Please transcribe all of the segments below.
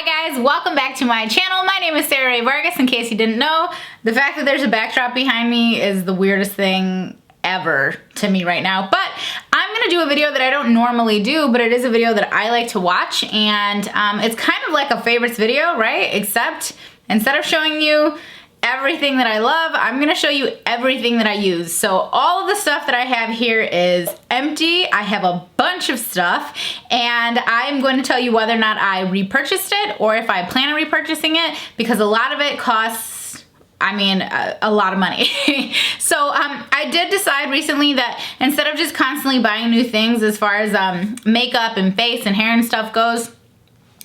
Hi guys, welcome back to my channel. My name is Rae Vargas, in case you didn't know. The fact that there's a backdrop behind me is the weirdest thing ever to me right now, but I'm gonna do a video that I don't normally do, but it is a video that I like to watch, and it's kind of like a favorites video, right? Except instead of showing you everything that I love, I'm gonna show you everything that I use. So all of the stuff that I have here is empty. I have a bunch of stuff, and I'm going to tell you whether or not I repurchased it or if I plan on repurchasing it, because a lot of it costs, I mean, a lot of money. So I did decide recently that instead of just constantly buying new things as far as makeup and face and hair and stuff goes,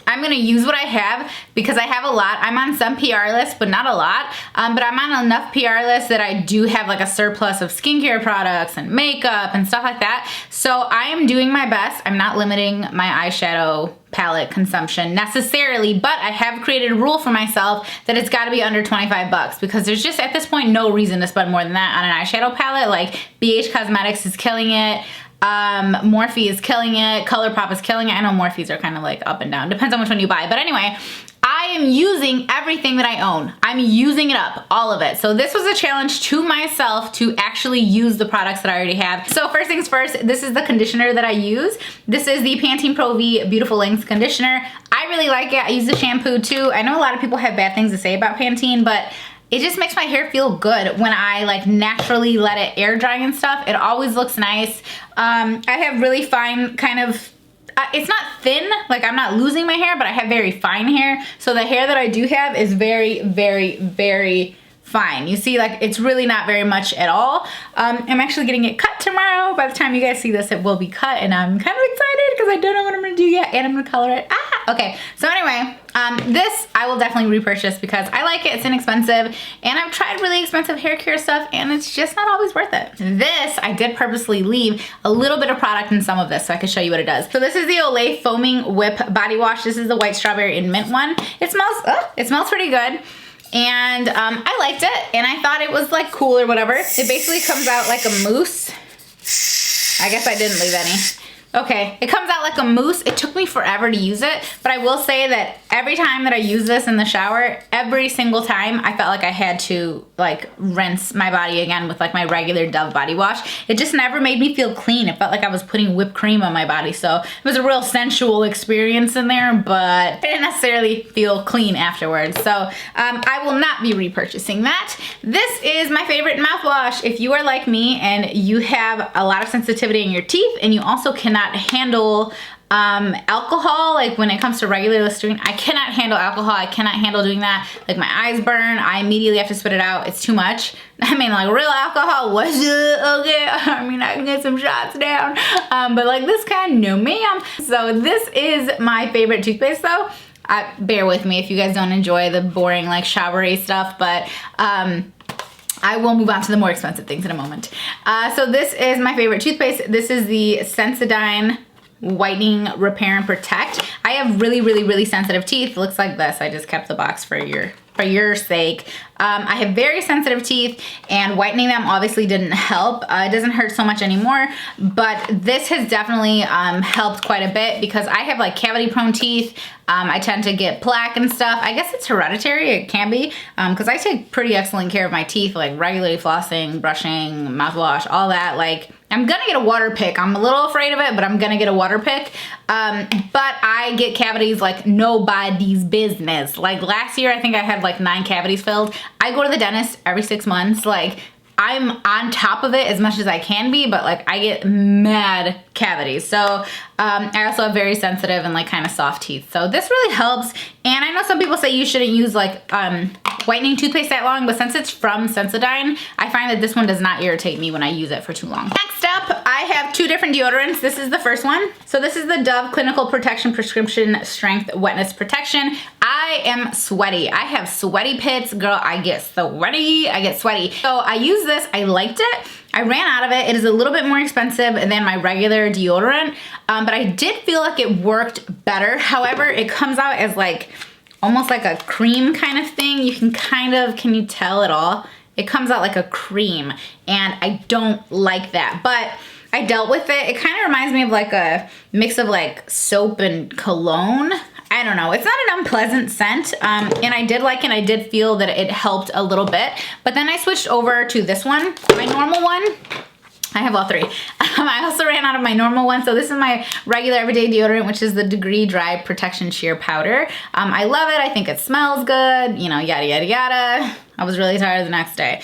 I'm gonna use what I have because I have a lot. I'm on some PR lists, but not a lot. But I'm on enough PR lists that I do have like a surplus of skincare products and makeup and stuff like that. So I am doing my best. I'm not limiting my eyeshadow palette consumption necessarily, but I have created a rule for myself that it's gotta be under 25 bucks because there's just at this point no reason to spend more than that on an eyeshadow palette. Like BH Cosmetics is killing it. Morphe is killing it. ColourPop is killing it. I know Morphes are kind of like up and down. Depends on which one you buy. But anyway, I am using everything that I own. I'm using it up, all of it. So this was a challenge to myself to actually use the products that I already have. So first things first, this is the conditioner that I use. This is the Pantene Pro V Beautiful Length Conditioner. I really like it. I use the shampoo too. I know a lot of people have bad things to say about Pantene, but it just makes my hair feel good when I like naturally let it air dry and stuff. It always looks nice. I have really fine kind of, it's not thin, like I'm not losing my hair, but I have very fine hair. So the hair that I do have is very, very, very fine. You see, like it's really not very much at all. I'm actually getting it cut tomorrow. By the time you guys see this, it will be cut, and I'm kind of excited because I don't know what I'm gonna do yet, and I'm gonna color it. Okay, so anyway, this I will definitely repurchase because I like it. It's inexpensive, and I've tried really expensive hair care stuff, and it's just not always worth it. This, I did purposely leave a little bit of product in some of this so I could show you what it does. So this is the Olay Foaming Whip Body Wash. This is the white strawberry and mint one. It smells pretty good. And I liked it, and I thought it was like cool or whatever. It basically comes out like a mousse. I guess I didn't leave any. Okay, it comes out like a mousse. It took me forever to use it, but I will say that every time that I use this in the shower, every single time I felt like I had to like rinse my body again with like my regular Dove body wash. It just never made me feel clean. It felt like I was putting whipped cream on my body, so it was a real sensual experience in there, but I didn't necessarily feel clean afterwards. So I will not be repurchasing that. This is my favorite mouthwash. If you are like me and you have a lot of sensitivity in your teeth and you also cannot handle alcohol, like when it comes to regular Listerine, I cannot handle alcohol. I cannot handle doing that. Like my eyes burn. I immediately have to spit it out. It's too much. I mean, like real alcohol, what's it? Okay, I mean, I can get some shots down, but like this kind, no ma'am. So this is my favorite toothpaste though. Bear with me if you guys don't enjoy the boring like showery stuff, but I will move on to the more expensive things in a moment. So this is my favorite toothpaste. This is the Sensodyne Whitening Repair and Protect. I have really, really, really sensitive teeth. It looks like this. I just kept the box for your sake. I have very sensitive teeth, and whitening them obviously didn't help. It doesn't hurt so much anymore, but this has definitely helped quite a bit because I have like cavity prone teeth. I tend to get plaque and stuff. I guess it's hereditary, it can be, because I take pretty excellent care of my teeth, like regularly flossing, brushing, mouthwash, all that. Like I'm gonna get a water pick. I'm a little afraid of it, but I'm gonna get a water pick. But I get cavities like nobody's business. Like last year, I think I had like 9 cavities filled. I go to the dentist every 6 months. Like I'm on top of it as much as I can be, but like I get mad cavities. So I also have very sensitive and like kind of soft teeth. So this really helps. And I know some people say you shouldn't use like whitening toothpaste that long, but since it's from Sensodyne, I find that this one does not irritate me when I use it for too long. Next up, I have 2 different deodorants. This is the first one. So this is the Dove Clinical Protection Prescription Strength Wetness Protection. I am sweaty. I have sweaty pits. Girl, I get sweaty. So I use this. I liked it. I ran out of it. It is a little bit more expensive than my regular deodorant, but I did feel like it worked better. However, it comes out as like almost like a cream kind of thing. You can kind of, can you tell at all? It comes out like a cream, and I don't like that, but I dealt with it. It kind of reminds me of like a mix of like soap and cologne. I don't know, it's not an unpleasant scent, and I did like it. I did feel that it helped a little bit, but then I switched over to this one, my normal one. I have all three. I also ran out of my normal one, so this is my regular everyday deodorant, which is the Degree Dry Protection Sheer Powder. I love it. I think it smells good, you know, yada, yada, yada. I was really tired the next day.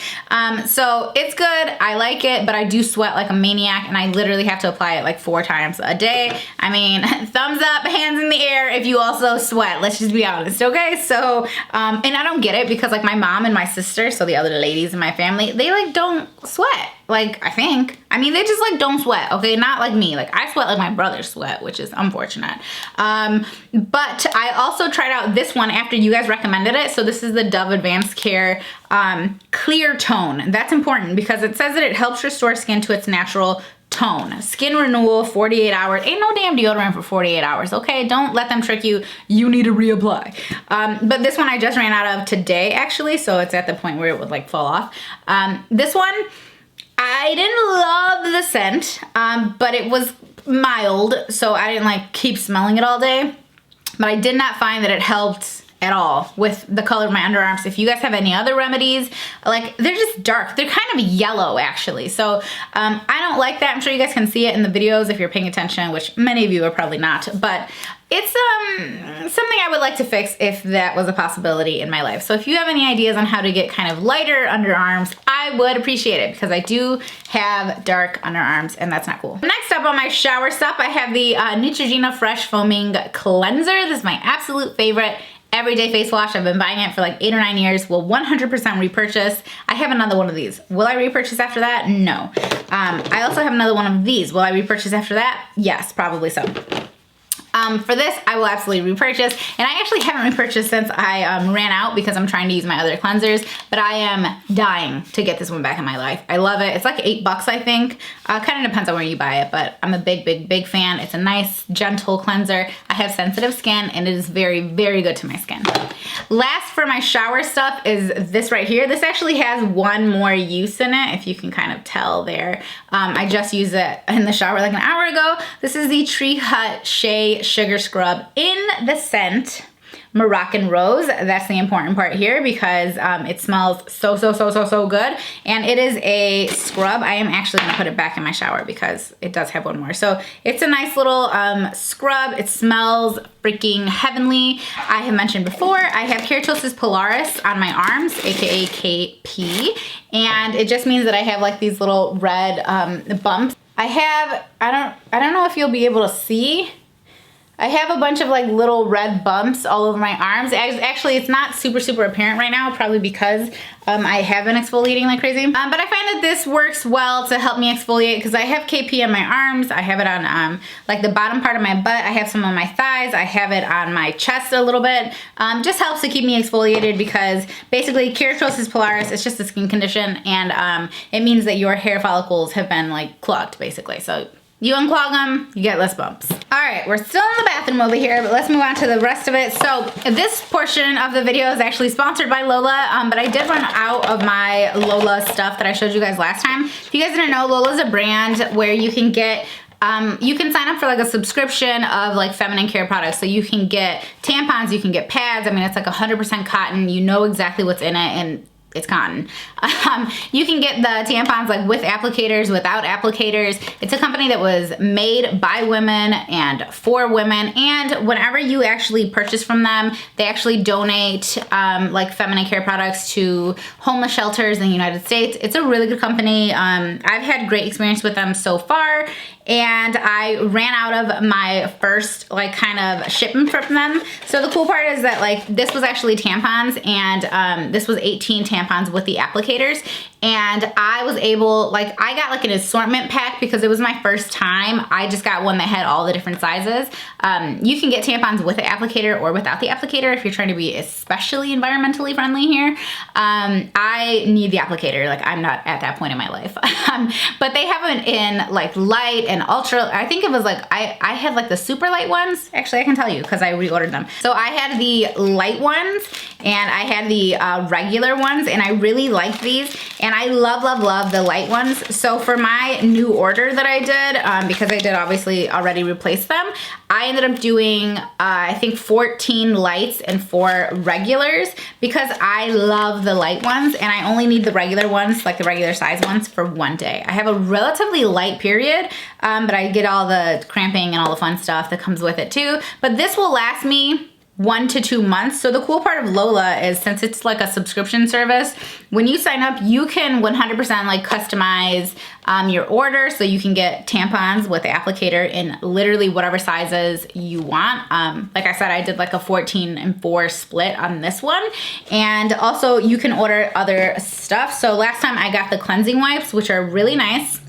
So it's good, I like it, but I do sweat like a maniac, and I literally have to apply it like 4 times a day. I mean, thumbs up, hands in the air if you also sweat, let's just be honest, okay? So, and I don't get it because like my mom and my sister, so the other ladies in my family, they like don't sweat. Like, I think. I mean, they just like don't sweat, okay? Not like me. Like, I sweat like my brothers sweat, which is unfortunate. But I also tried out this one after you guys recommended it. So this is the Dove Advanced Care ClearTone. That's important because it says that it helps restore skin to its natural tone. Skin renewal, 48 hours. Ain't no damn deodorant for 48 hours, okay? Don't let them trick you. You need to reapply. But this one I just ran out of today, actually, so it's at the point where it would like fall off. This one, I didn't love the scent, but it was mild, so I didn't like keep smelling it all day. But I did not find that it helped at all with the color of my underarms. If you guys have any other remedies, like they're just dark. They're kind of yellow actually. So I don't like that. I'm sure you guys can see it in the videos if you're paying attention, which many of you are probably not, but it's something I would like to fix if that was a possibility in my life. So if you have any ideas on how to get kind of lighter underarms, I would appreciate it because I do have dark underarms and that's not cool. Next up on my shower stuff, I have the Neutrogena Fresh Foaming Cleanser. This is my absolute favorite everyday face wash. I've been buying it for like 8 or 9 years. Will 100% repurchase. I have another one of these. Will I repurchase after that? No. I also have another one of these. Will I repurchase after that? Yes, probably so. For this, I will absolutely repurchase, and I actually haven't repurchased since I ran out because I'm trying to use my other cleansers, but I am dying to get this one back in my life. I love it. It's like $8, I think. Kind of depends on where you buy it, but I'm a big fan. It's a nice, gentle cleanser. I have sensitive skin, and it is very, very good to my skin. Last for my shower stuff is this right here. This actually has one more use in it, if you can kind of tell there. I just used it in the shower like an hour ago. This is the Tree Hut Shea Sugar Scrub in the scent Moroccan Rose. That's the important part here because it smells so good, and it is a scrub. I am actually gonna put it back in my shower because it does have one more. So it's a nice little scrub. It smells freaking heavenly. I have mentioned before, I have Keratosis pilaris on my arms, aka KP, and it just means that I have like these little red bumps. I don't know if you'll be able to see. I have a bunch of like little red bumps all over my arms. Actually, it's not super apparent right now, probably because I have been exfoliating like crazy. But I find that this works well to help me exfoliate because I have KP on my arms. I have it on like the bottom part of my butt. I have some on my thighs. I have it on my chest a little bit. Just helps to keep me exfoliated because basically keratosis pilaris is just a skin condition, and it means that your hair follicles have been like clogged basically. So you unclog them, you get less bumps. All right, we're still in the bathroom over here, but let's move on to the rest of it. So this portion of the video is actually sponsored by Lola, but I did run out of my Lola stuff that I showed you guys last time. If you guys didn't know, Lola's a brand where you can get you can sign up for like a subscription of like feminine care products. So you can get tampons, you can get pads. I mean, it's like 100% cotton. You know exactly what's in it, and it's cotton. You can get the tampons like with applicators, without applicators. It's a company that was made by women and for women, and whenever you actually purchase from them, they actually donate like feminine care products to homeless shelters in the United States. It's a really good company. I've had great experience with them so far, and I ran out of my first like kind of shipment from them. So the cool part is that like this was actually tampons, and this was 18 tampons with the applicators, and I was able, like I got like an assortment pack because it was my first time. I just got one that had all the different sizes. You can get tampons with the applicator or without the applicator if you're trying to be especially environmentally friendly here. I need the applicator, like I'm not at that point in my life. But they have it in like light and ultra. I think it was like, I had like the super light ones. Actually, I can tell you because I reordered them. So I had the light ones and I had the regular ones, and I really like these, and I love, love, love the light ones. So for my new order that I did, because I did obviously already replace them, I ended up doing, I think 14 lights and 4 regulars, because I love the light ones, and I only need the regular ones, like the regular size ones, for one day. I have a relatively light period, but I get all the cramping and all the fun stuff that comes with it too. But this will last me 1 to 2 months. So the cool part of Lola is, since it's like a subscription service, when you sign up, you can 100% like customize your order, so you can get tampons with the applicator in literally whatever sizes you want. Like I said, I did like a 14 and 4 split on this one, and also you can order other stuff. So last time I got the cleansing wipes, which are really nice.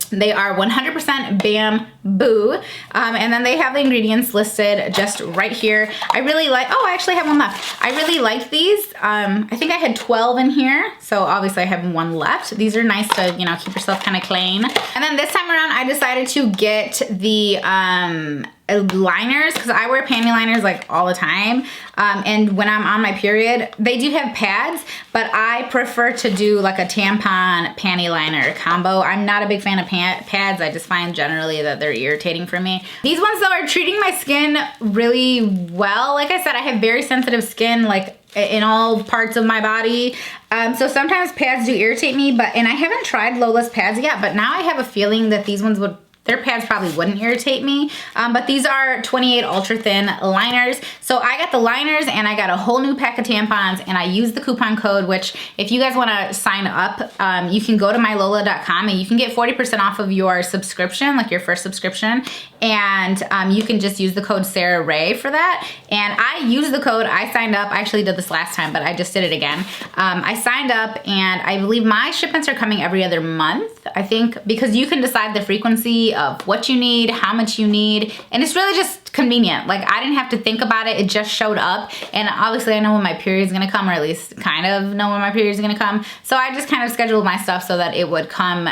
They are 100% bamboo, and then they have the ingredients listed just right here. I really like, oh, I actually have one left. I really like these. I think I had 12 in here, so obviously I have one left. These are nice to, you know, keep yourself kind of clean. And then this time around, I decided to get the liners, because I wear panty liners like all the time, and when I'm on my period, they do have pads, but I prefer to do like a tampon panty liner combo. I'm not a big fan of pads. I just find generally that they're irritating for me. These ones though are treating my skin really well. Like I said, I have very sensitive skin, like in all parts of my body. So sometimes pads do irritate me, and I haven't tried Lola's pads yet, but now I have a feeling that these ones would, their pads probably wouldn't irritate me, but these are 28 ultra thin liners. So I got the liners, and I got a whole new pack of tampons, and I used the coupon code, which if you guys wanna sign up, you can go to mylola.com and you can get 40% off of your subscription, like your first subscription, and you can just use the code Sarah Rae for that. And I used the code, I signed up, I actually did this last time, but I just did it again. I signed up, and I believe my shipments are coming every other month, I think, because you can decide the frequency of what you need, how much you need, and it's really just convenient. Like, I didn't have to think about it, it just showed up, and obviously I know when my period's gonna come, or at least kind of know when my period's gonna come, so I just kind of scheduled my stuff so that it would come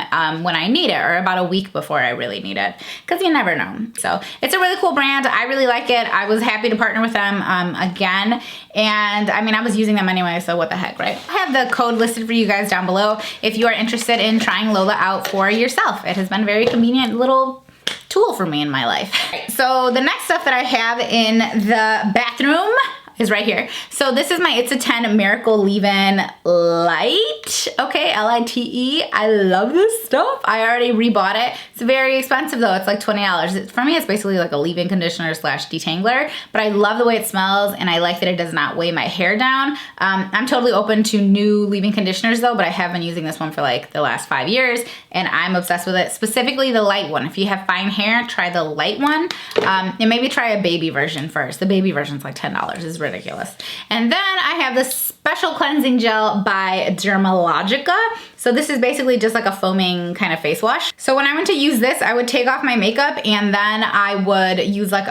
when I need it, or about a week before I really need it, because you never know. So it's a really cool brand, I really like it. I was happy to partner with them again, and I mean, I was using them anyway, so what the heck, right? I have the code listed for you guys down below if you are interested in trying Lola out for yourself. It has been a very convenient little tool for me in my life. Right, so the next stuff that I have in the bathroom is right here. So this is my It's a 10 Miracle Leave-In Lite, okay, L-I-T-E. I love this stuff. I already rebought it. It's very expensive though, it's like $20. For me, it's basically like a leave-in conditioner slash detangler, but I love the way it smells, and I like that it does not weigh my hair down. I'm totally open to new leave-in conditioners though, but I have been using this one for like the last 5 years, and I'm obsessed with it, specifically the light one. If you have fine hair, try the light one, and maybe try a baby version first. The baby version's like $10, it's ridiculous. And then I have this special cleansing gel by Dermalogica. So this is basically just like a foaming kind of face wash. So when I went to use this, I would take off my makeup, and then I would use like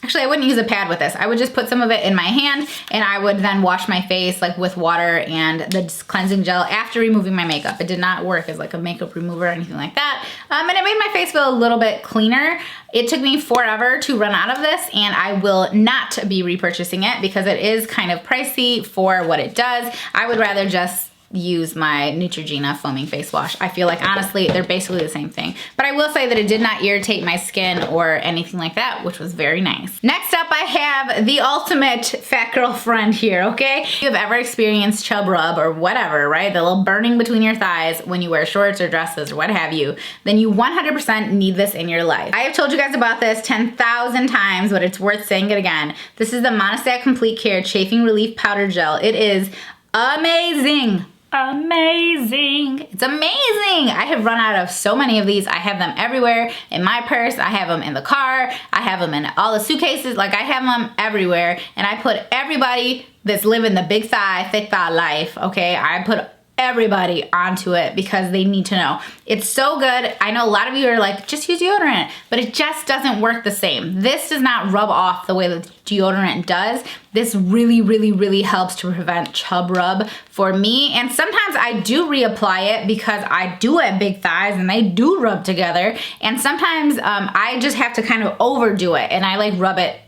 actually, I wouldn't use a pad with this. I would just put some of it in my hand, and I would then wash my face like with water and the cleansing gel after removing my makeup. It did not work as like a makeup remover or anything like that. And it made my face feel a little bit cleaner. It took me forever to run out of this, and I will not be repurchasing it because it is kind of pricey for what it does. I would rather just use my Neutrogena foaming face wash. I feel like honestly they're basically the same thing, but I will say that it did not irritate my skin or anything like that, which was very nice. Next up, I have the ultimate fat girl friend here, okay? If you've ever experienced chub rub or whatever, right? The little burning between your thighs when you wear shorts or dresses or what have you, then you 100% need this in your life. I have told you guys about this 10,000 times, but it's worth saying it again. This is the Monistat Complete Care Chafing Relief Powder Gel. It is amazing. Amazing. It's amazing. I have run out of so many of these. I have them everywhere in my purse. I have them in the car. I have them in all the suitcases. Like, I have them everywhere. And I put everybody that's living the big thigh, thick thigh life, okay? I put everybody onto it because they need to know. It's so good. I know a lot of you are like, just use deodorant, but it just doesn't work the same. This does not rub off the way that deodorant does. This really, really, really helps to prevent chub rub for me. And sometimes I do reapply it because I do have big thighs and they do rub together. And sometimes I just have to kind of overdo it, and I like rub it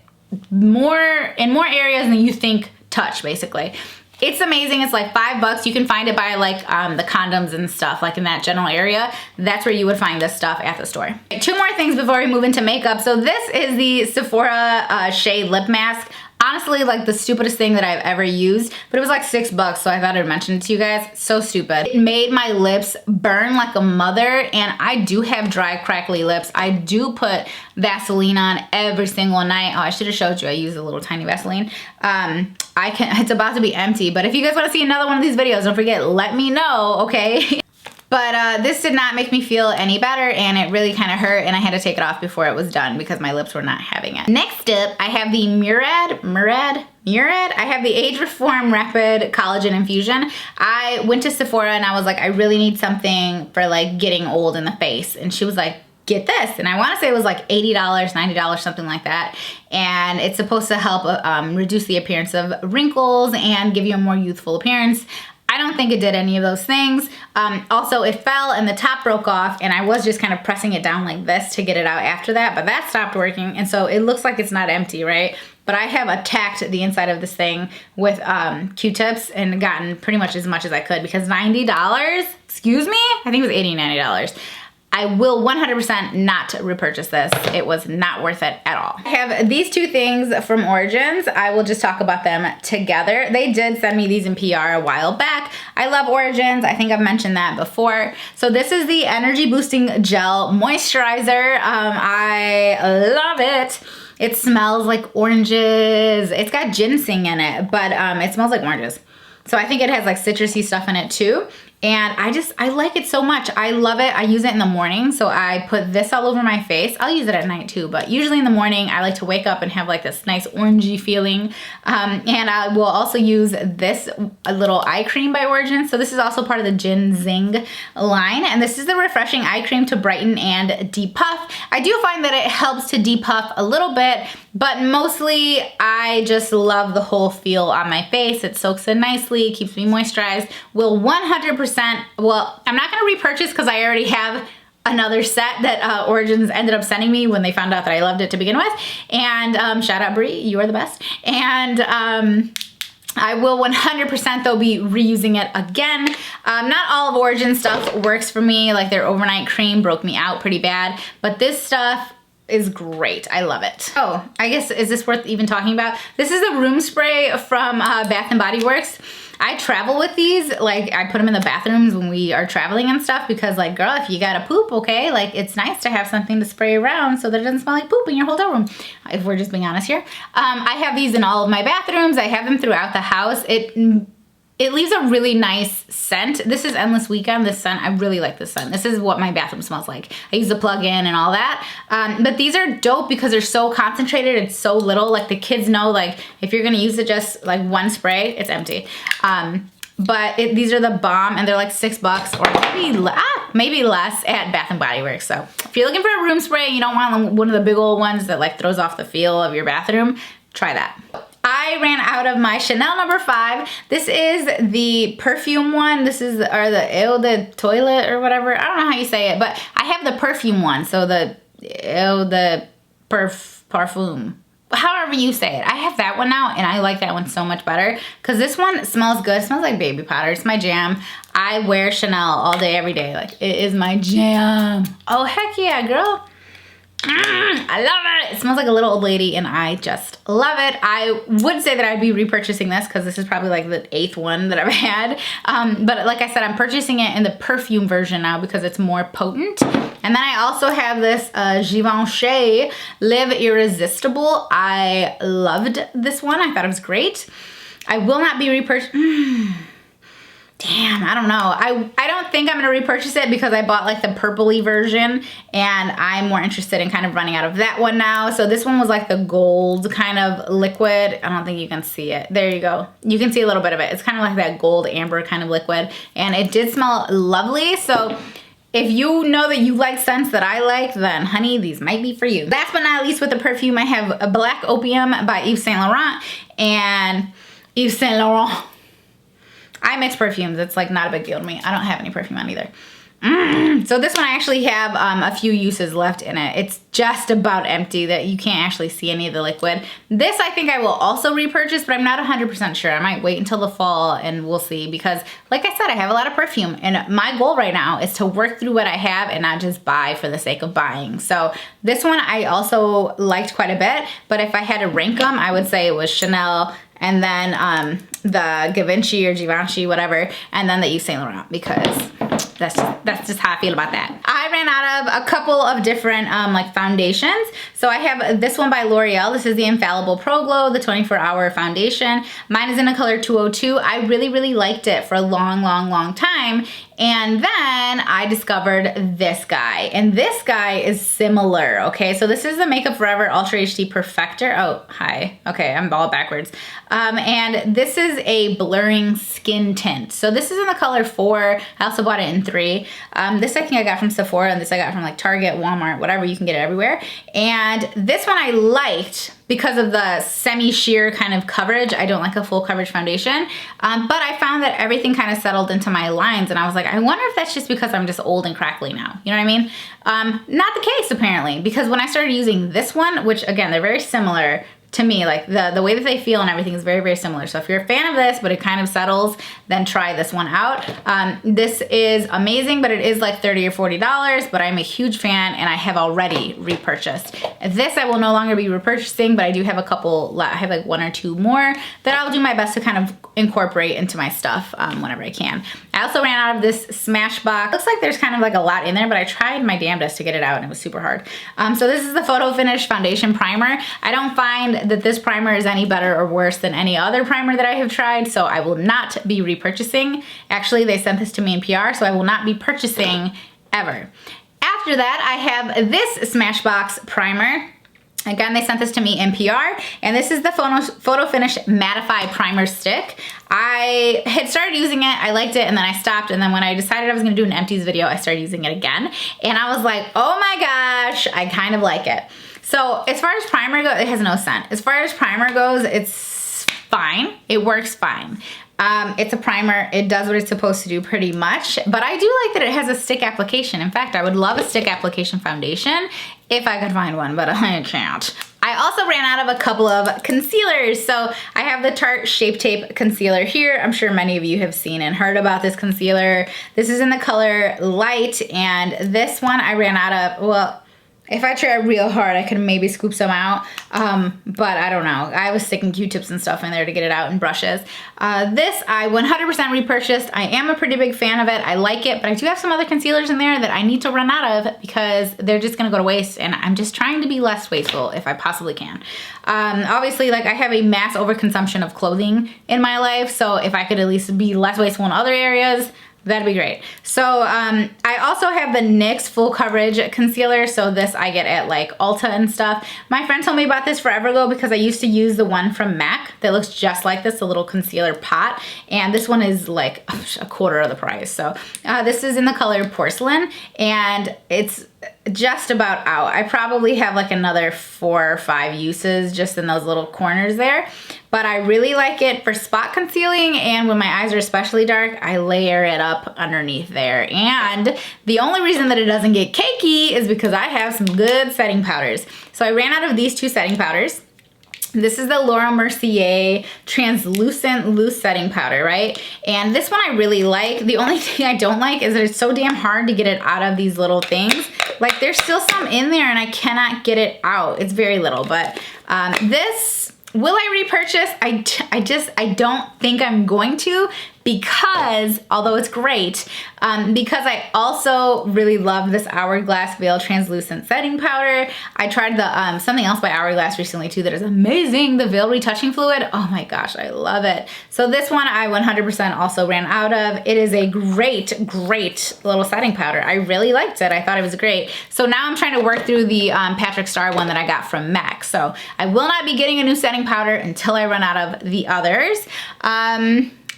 more in more areas than you think touch, basically. It's amazing. It's like $5. You can find it by like the condoms and stuff, like in that general area. That's where you would find this stuff at the store. Two more things before we move into makeup. So this is the Sephora Shea Lip Mask. Honestly, like the stupidest thing that I've ever used, but it was like $6, so I thought I'd mention it to you guys. So stupid. It made my lips burn like a mother, and I do have dry, crackly lips. I do put Vaseline on every single night. Oh, I should have showed you. I use a little tiny Vaseline. It's about to be empty, but if you guys want to see another one of these videos, don't forget, let me know, okay? But this did not make me feel any better, and it really kind of hurt, and I had to take it off before it was done because my lips were not having it. Next up, I have the Murad. I have the Age Reform Rapid Collagen Infusion. I went to Sephora and I was like, I really need something for like getting old in the face. And she was like, get this. And I want to say it was like $80, $90, something like that. And it's supposed to help reduce the appearance of wrinkles and give you a more youthful appearance. I don't think it did any of those things. Also, it fell and the top broke off, and I was just kind of pressing it down like this to get it out after that, but that stopped working, and so it looks like it's not empty, right? But I have attacked the inside of this thing with Q-tips and gotten pretty much as much as I could, because $90, excuse me? I think it was $80, $90. I will 100% not repurchase this. It was not worth it at all. I have these two things from Origins. I will just talk about them together. They did send me these in PR a while back. I love Origins. I think I've mentioned that before. So this is the Energy Boosting Gel Moisturizer. I love it. It smells like oranges. It's got ginseng in it, but it smells like oranges. So I think it has like citrusy stuff in it too. And I like it so much. I love it. I use it in the morning. So I put this all over my face. I'll use it at night too, but usually in the morning, I like to wake up and have like this nice orangey feeling. And I will also use this little eye cream by Origins. So this is also part of the GinZing line. And this is the refreshing eye cream to brighten and depuff. I do find that it helps to depuff a little bit, but mostly I just love the whole feel on my face. It soaks in nicely, keeps me moisturized. Will 100%, well, I'm not gonna repurchase because I already have another set that Origins ended up sending me when they found out that I loved it to begin with. And shout out Brie, you are the best. And I will 100% though be reusing it again. Not all of Origin stuff works for me, like their overnight cream broke me out pretty bad, but this stuff is great. I love it. Oh, I guess, is this worth even talking about? This is the room spray from Bath & Body Works. I travel with these, like I put them in the bathrooms when we are traveling and stuff, because like, girl, if you gotta poop, okay, like it's nice to have something to spray around so that it doesn't smell like poop in your hotel room, if we're just being honest here. I have these in all of my bathrooms. I have them throughout the house. It leaves a really nice scent. This is Endless Weekend, this scent. I really like this scent. This is what my bathroom smells like. I use the plug-in and all that. But these are dope because they're so concentrated. It's so little. Like the kids know, like if you're gonna use it just like one spray, it's empty. But these are the bomb, and they're like $6 or maybe less at Bath & Body Works. So if you're looking for a room spray, you don't want one of the big old ones that like throws off the feel of your bathroom, try that. I ran out of my Chanel No. 5. This is the perfume one. This is, or the Eau de Toilette or whatever. I don't know how you say it, but I have the perfume one. So the Eau de Parfum. However you say it. I have that one now, and I like that one so much better because this one smells good. It smells like baby powder. It's my jam. I wear Chanel all day, every day. Like, it is my jam. Oh, heck yeah, girl. I love it. It smells like a little old lady, and I just love it. I would say that I'd be repurchasing this because this is probably like the 8th one that I've had. But like I said, I'm purchasing it in the perfume version now because it's more potent. And then I also have this Givenchy Live Irrisistible. I loved this one. I thought it was great. I will not be repurchasing. Damn, I don't know. I don't think I'm gonna repurchase it because I bought like the purpley version, and I'm more interested in kind of running out of that one now. So this one was like the gold kind of liquid. I don't think you can see it. There you go. You can see a little bit of it. It's kind of like that gold amber kind of liquid, and it did smell lovely. So if you know that you like scents that I like, then honey, these might be for you. Last but not least with the perfume, I have a Black Opium by Yves Saint Laurent, and Yves Saint Laurent. I mix perfumes. It's like not a big deal to me. I don't have any perfume on either. So this one I actually have a few uses left in it. It's just about empty, that you can't actually see any of the liquid. This I think I will also repurchase, but I'm not 100% sure. I might wait until the fall and we'll see, because like I said, I have a lot of perfume and my goal right now is to work through what I have and not just buy for the sake of buying. So this one I also liked quite a bit, but if I had to rank them, I would say it was Chanel, and then the Givenchy or Givenchy, whatever, and then the Yves Saint Laurent, because that's just how I feel about that. I ran out of a couple of different like foundations. So I have this one by L'Oreal. This is the Infallible Pro Glo, the 24-hour foundation. Mine is in the color 202. I really liked it for a long time. And then I discovered this guy, and this guy is similar, okay? So this is the Makeup Forever Ultra HD Perfector. Oh, hi. Okay, I'm all backwards. And this is a blurring skin tint. So this is in the color 4. I also bought it in 3. This I think I got from Sephora, and this I got from like Target, Walmart, whatever. You can get it everywhere. And this one I liked because of the semi-sheer kind of coverage. I don't like a full coverage foundation, but I found that everything kind of settled into my lines, and I was like, I wonder if that's just because I'm just old and crackly now. You know what I mean? Not the case apparently, because when I started using this one, which again, they're very similar to me, like the way that they feel and everything is very similar. So if you're a fan of this, but it kind of settles, then try this one out. This is amazing, but it is like $30 or $40, but I'm a huge fan and I have already repurchased. This I will no longer be repurchasing, but I do have a couple, I have like 1 or 2 more that I'll do my best to kind of incorporate into my stuff whenever I can. I also ran out of this Smashbox. Looks like there's kind of like a lot in there, but I tried my damnedest to get it out and it was super hard. So this is the Photo Finish Foundation Primer. I don't find that this primer is any better or worse than any other primer that I have tried, so I will not be repurchasing. Actually, they sent this to me in PR, so I will not be purchasing ever. After that, I have this Smashbox primer. Again, they sent this to me in PR, and this is the Photo Finish Mattify Primer Stick. I had started using it, I liked it, and then I stopped, and then when I decided I was gonna do an empties video, I started using it again, and I was like, oh my gosh, I kind of like it. So as far as primer goes, it has no scent. As far as primer goes, it's fine. It works fine. It's a primer. It does what it's supposed to do pretty much, but I do like that it has a stick application. In fact, I would love a stick application foundation if I could find one, but I can't. I also ran out of a couple of concealers. So I have the Tarte Shape Tape Concealer here. I'm sure many of you have seen and heard about this concealer. This is in the color Light, and this one I ran out of, well, if I try real hard, I could maybe scoop some out, but I don't know. I was sticking Q-tips and stuff in there to get it out and brushes. This I 100% repurchased. I am a pretty big fan of it. I like it, but I do have some other concealers in there that I need to run out of because they're just gonna go to waste, and I'm just trying to be less wasteful if I possibly can. Obviously, like I have a mass overconsumption of clothing in my life, so if I could at least be less wasteful in other areas, that'd be great. So I also have the NYX Full Coverage Concealer. So this I get at like Ulta and stuff. My friend told me about this forever ago because I used to use the one from MAC that looks just like this, a little concealer pot. And this one is like a quarter of the price. So this is in the color Porcelain, and it's just about out. I probably have like another 4 or 5 uses just in those little corners there, but I really like it for spot concealing, and when my eyes are especially dark, I layer it up underneath there. And the only reason that it doesn't get cakey is because I have some good setting powders. So I ran out of these 2 setting powders. This is the Laura Mercier Translucent Loose Setting Powder, right? And this one I really like. The only thing I don't like is that it's so damn hard to get it out of these little things. Like there's still some in there and I cannot get it out. It's very little, but this, will I repurchase? I don't think I'm going to, because, although it's great, because I also really love this Hourglass Veil Translucent Setting Powder. I tried the something else by Hourglass recently too that is amazing, the Veil Retouching Fluid. Oh my gosh, I love it. So this one I 100% also ran out of. It is a great little setting powder. I really liked it. I thought it was great. So now I'm trying to work through the Patrick Star one that I got from MAC. So I will not be getting a new setting powder until I run out of the others.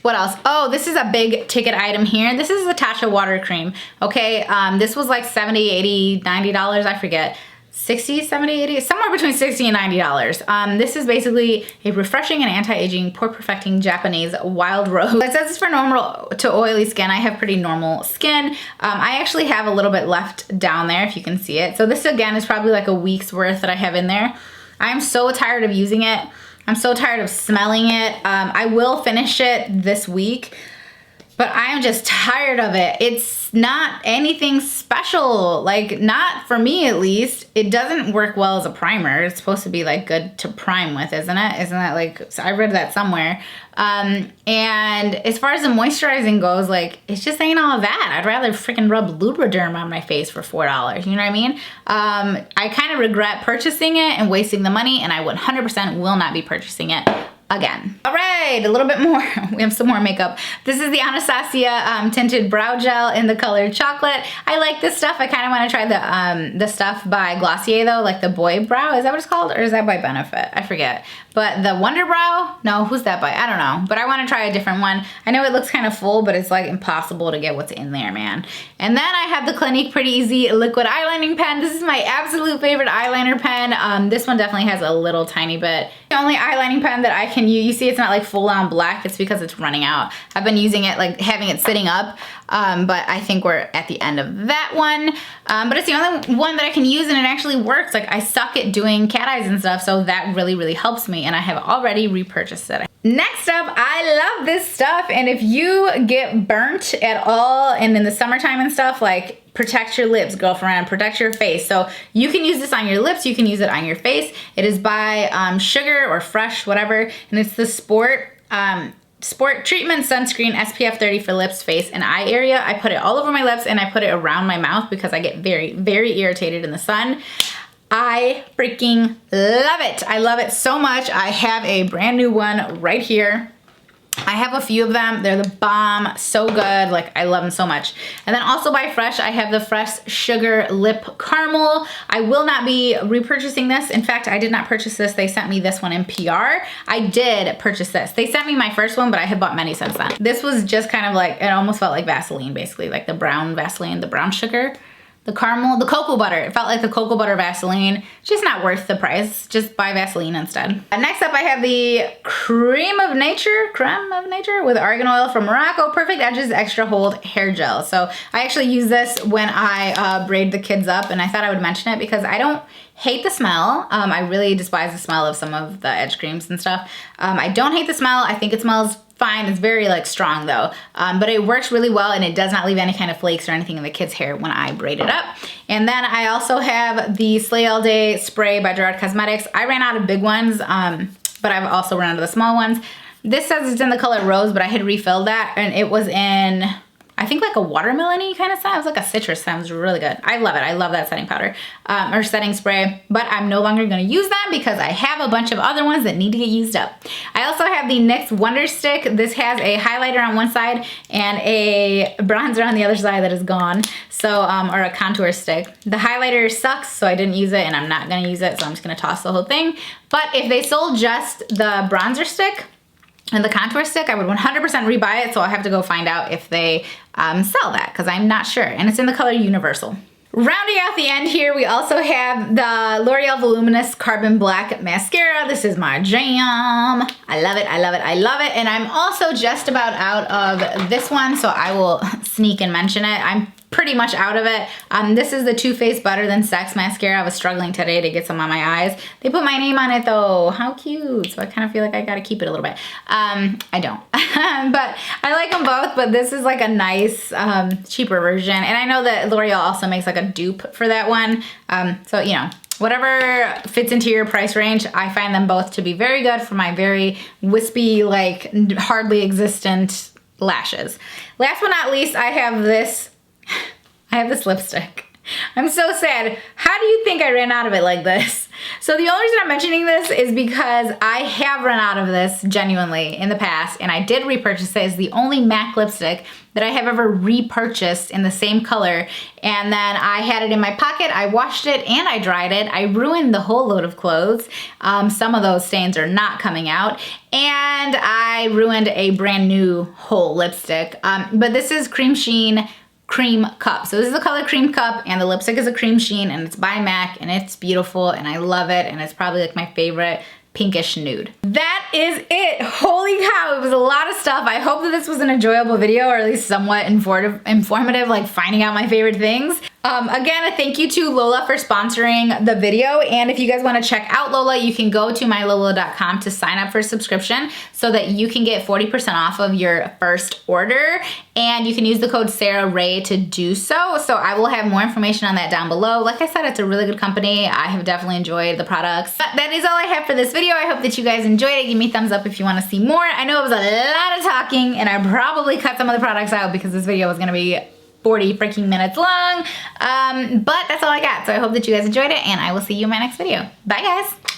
What else? Oh, this is a big ticket item here. This is the Tatcha Water Cream, okay? This was like $70, $80, $90, I forget. 60, 70, 80, somewhere between $60 and $90. This is basically a refreshing and anti-aging pore perfecting Japanese wild rose. It says it's for normal to oily skin. I have pretty normal skin. I actually have a little bit left down there if you can see it. So this again is probably like a week's worth that I have in there. I'm so tired of using it. I'm so tired of smelling it. I will finish it this week, but I am just tired of it. It's not anything special, like not for me at least. It doesn't work well as a primer. It's supposed to be like good to prime with, isn't it? Isn't that like, so I read that somewhere. And as far as the moisturizing goes, like it's just ain't all that. I'd rather freaking rub Lubriderm on my face for $4, you know what I mean? I kind of regret purchasing it and wasting the money, and I 100% will not be purchasing it again. All right, a little bit more. We have some more makeup. This is the Anastasia tinted brow gel in the color chocolate. I like this stuff. I kind of want to try the stuff by Glossier though, like the boy brow. Is that what it's called? Or is that by Benefit? I forget. But the Wonder Brow? No, who's that by? I don't know. But I want to try a different one. I know it looks kind of full, but it's like impossible to get what's in there, man. And then I have the Clinique Pretty Easy liquid eyelining pen. This is my absolute favorite eyeliner pen. This one definitely has a little tiny bit. The only eyelining pen that I can use, you see it's not like full on black, it's because it's running out. I've been using it, like having it sitting up, but I think we're at the end of that one. But it's the only one that I can use and it actually works. Like I suck at doing cat eyes and stuff, so that really, really helps me, and I have already repurchased it. Next up, I love this stuff, and if you get burnt at all and in the summertime and stuff, like protect your lips, girlfriend, protect your face. So you can use this on your lips, you can use it on your face. It is by Sugar or Fresh, whatever, and it's the Sport Treatment Sunscreen SPF 30 for lips, face, and eye area. I put it all over my lips and I put it around my mouth because I get very, very irritated in the sun. I freaking love it. I love it so much. I have a brand new one right here. I have a few of them. They're the bomb. So good. Like, I love them so much. And then also by Fresh, I have the Fresh Sugar Lip Caramel. I will not be repurchasing this. In fact, I did not purchase this. They sent me this one in PR. I did purchase this. They sent me my first one, but I have bought many since then. This was just kind of like, it almost felt like Vaseline, basically. Like the brown Vaseline, the brown sugar. The caramel, the cocoa butter. It felt like the cocoa butter Vaseline. Just not worth the price. Just buy Vaseline instead. Next up, I have the Creme of Nature with argan oil from Morocco. Perfect Edges Extra Hold Hair Gel. So I actually use this when I braid the kids up, and I thought I would mention it because I don't hate the smell. I really despise the smell of some of the edge creams and stuff. I don't hate the smell. I think it smells fine. It's very like strong though, but it works really well and it does not leave any kind of flakes or anything in the kids' hair when I braid it up. And then I also have the Slay All Day spray by Gerard Cosmetics. I ran out of big ones, but I've also run out of the small ones. This says it's in the color Rose, but I had refilled that and it was in, I think like a watermelon-y kind of scent. It was like a citrus scent. It was really good. I love it. I love that setting powder or setting spray, but I'm no longer going to use that because I have a bunch of other ones that need to get used up. I also have the NYX Wonder Stick. This has a highlighter on one side and a bronzer on the other side that is gone. So, or a contour stick. The highlighter sucks, so I didn't use it and I'm not going to use it. So I'm just going to toss the whole thing. But if they sold just the bronzer stick and the contour stick, I would 100% rebuy it, so I'll have to go find out if they sell that, because I'm not sure. And it's in the color Universal. Rounding out the end here, we also have the L'Oreal Voluminous Carbon Black Mascara. This is my jam. I love it, I love it, I love it. And I'm also just about out of this one, so I will sneak and mention it. I'm pretty much out of it. This is the Too Faced Better Than Sex Mascara. I was struggling today to get some on my eyes. They put my name on it though. How cute. So I kind of feel like I gotta keep it a little bit. I don't. But I like them both, but this is like a nice, cheaper version. And I know that L'Oreal also makes like a dupe for that one. So, you know, whatever fits into your price range, I find them both to be very good for my very wispy, like hardly existent lashes. Last but not least, I have this lipstick. I'm so sad. How do you think I ran out of it like this? So the only reason I'm mentioning this is because I have run out of this genuinely in the past, and I did repurchase it. It's the only MAC lipstick that I have ever repurchased in the same color, and then I had it in my pocket, I washed it, and I dried it. I ruined the whole load of clothes. Some of those stains are not coming out, and I ruined a brand new whole lipstick. But this is Cream Sheen cream cup. So this is the color cream cup, and the lipstick is a cream sheen, and it's by MAC, and it's beautiful, and I love it, and it's probably like my favorite pinkish nude. That is it. Holy cow, it was a lot of stuff. I hope that this was an enjoyable video, or at least somewhat informative, like finding out my favorite things. Again, a thank you to Lola for sponsoring the video, and if you guys want to check out Lola, you can go to mylola.com to sign up for a subscription so that you can get 40% off of your first order, and you can use the code SarahRae to do so. So I will have more information on that down below. Like I said, it's a really good company. I have definitely enjoyed the products. But that is all I have for this video. I hope that you guys enjoyed it. Give me a thumbs up if you want to see more. I know it was a lot of talking, and I probably cut some of the products out because this video was going to be 40 freaking minutes long. But that's all I got. So I hope that you guys enjoyed it, and I will see you in my next video. Bye, guys.